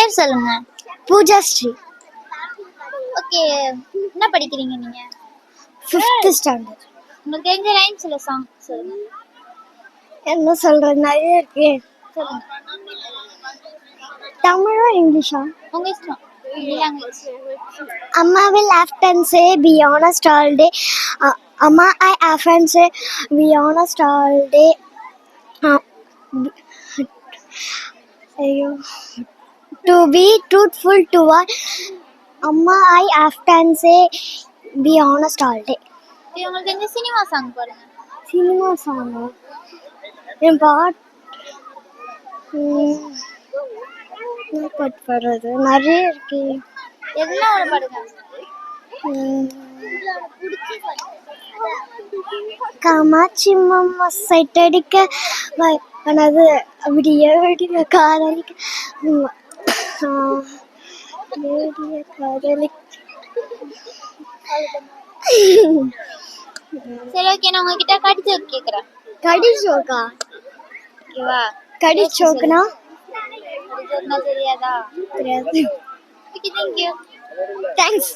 பேர் சொல்லுங்க. பூஜா ஸ்ரீ. ஓகே, என்ன படிக்கிறீங்க நீங்க? 5th standard. உங்களுக்கு தெரிஞ்ச ரைம்ஸ்ல சாங் சொல்லுங்க. என்ன சொல்றது, நிறைய இருக்கு. சொல்லுங்க. தமிழா இங்கிலீஷா? உங்க இஷ்டம். Language. Amma will often say, be honest all day. Amma, I often say, be honest all day. To be truthful to all. Amma, I often say, be honest all day. உங்களுக்கு தெரிஞ்ச சினிமா சாங் பாருங்க. Cinema சாங்கா? என் பாட்டு பாடுறது நிறைய இருக்கு. எதுனா ஒரு பாடுங்க. காமாட்சி மாமா சைட் அடிக்க ஆனது அப்படியே விடிய காதலிக்க காதலிக்க. சரி, ஓகே, நான் உங்ககிட்ட கடி ஜோக் கேக்குறேன். கடி ஜோக்கா? ஓகேவா? கடி ஜோக்னா கடி ஜோக்னா தெரியாதா? தெரியாது. Okay, thank you. தேங்க்ஸ்.